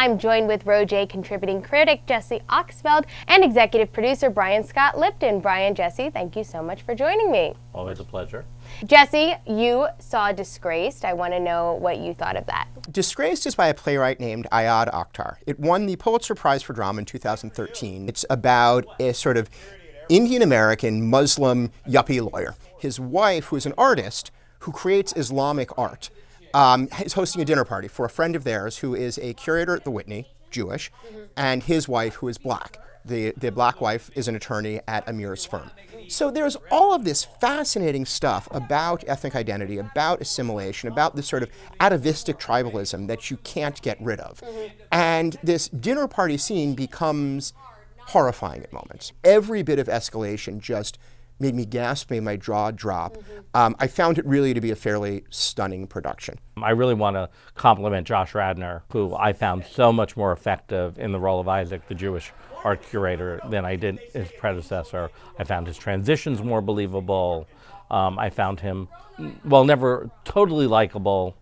I'm joined with Row J contributing critic Jesse Oxfeld and executive producer Brian Scott Lipton. Brian, Jesse, thank you so much for joining me. Always a pleasure. Jesse, you saw Disgraced. I want to know what you thought of that. Disgraced is by a playwright named Ayad Akhtar. It won the Pulitzer Prize for Drama in 2013. It's about a sort of Indian-American Muslim yuppie lawyer. His wife, who is an artist who creates Islamic art, is hosting a dinner party for a friend of theirs who is a curator at the Whitney, Jewish, and his wife, who is black. The black wife is an attorney at Amir's firm. So there's all of this fascinating stuff about ethnic identity, about assimilation, about this sort of atavistic tribalism that you can't get rid of. And this dinner party scene becomes horrifying at moments. Every bit of escalation just made me gasp, made my jaw drop. I found it really to be a fairly stunning production. I really want to compliment Josh Radnor, who I found so much more effective in the role of Isaac, the Jewish art curator, than I did his predecessor. I found his transitions more believable. I found him, well, never totally likable.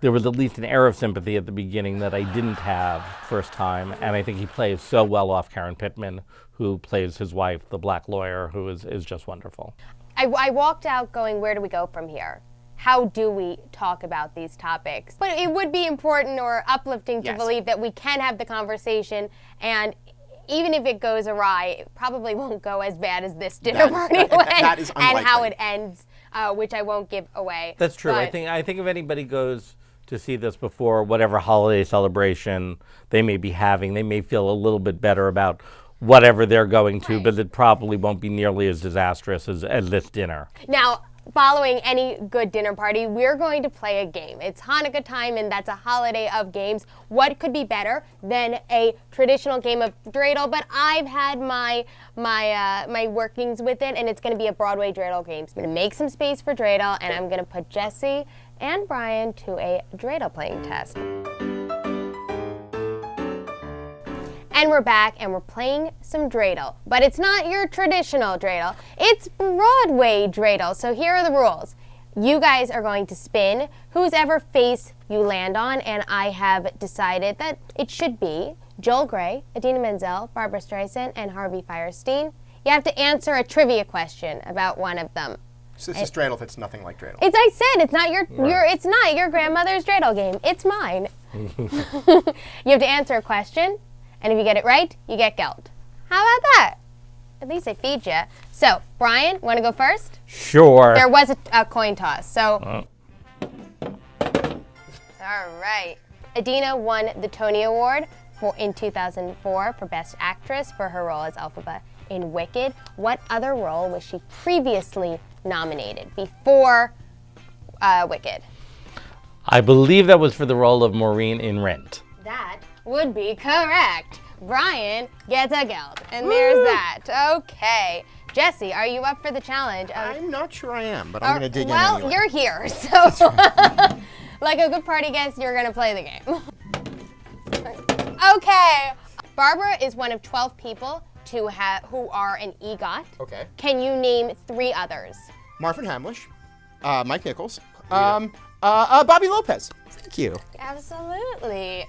There was at least an air of sympathy at the beginning that I didn't have first time, and I think he plays so well off Karen Pittman, who plays his wife, the black lawyer, who is just wonderful. I walked out going, where do we go from here? How do we talk about these topics? But it would be important or uplifting to believe that we can have the conversation, and even if it goes awry, it probably won't go as bad as this dinner party went, that is unlikely. And how it ends, which I won't give away. That's true. But I think if anybody goes to see this before whatever holiday celebration they may be having, they may feel a little bit better about whatever they're going to, but it probably won't be nearly as disastrous as this dinner. Now, following any good dinner party, we're going to play a game. It's Hanukkah time, and that's a holiday of games. What could be better than a traditional game of dreidel? But I've had my workings with it, and it's going to be a Broadway dreidel game. I'm going to make some space for dreidel, and I'm going to put Jesse and Brian to a dreidel playing test. And we're back, and we're playing some dreidel. But it's not your traditional dreidel. It's Broadway dreidel. So here are the rules. You guys are going to spin whose ever face you land on, and I have decided that it should be Joel Grey, Idina Menzel, Barbra Streisand, and Harvey Fierstein. You have to answer a trivia question about one of them. So this is dreidel that's nothing like dreidel. It's, I said, it's not it's not your grandmother's dreidel game. It's mine. You have to answer a question. And if you get it right, you get geld. How about that? At least I feed you. So, Brian, want to go first? Sure. There was a coin toss, so. All right. Idina won the Tony Award in 2004 for Best Actress for her role as Elphaba in Wicked. What other role was she previously nominated before Wicked? I believe that was for the role of Maureen in Rent. That would be correct. Brian gets a geld, and there's that. Okay. Jesse, are you up for the challenge? I'm not sure I am, but I'm going to dig in anyway. Well, You're here, so like a good party guest, you're going to play the game. Okay. Barbara is one of 12 people who are an EGOT. Okay. Can you name 3 others? Marvin Hamlish, Mike Nichols, Bobby Lopez. Thank you. Absolutely.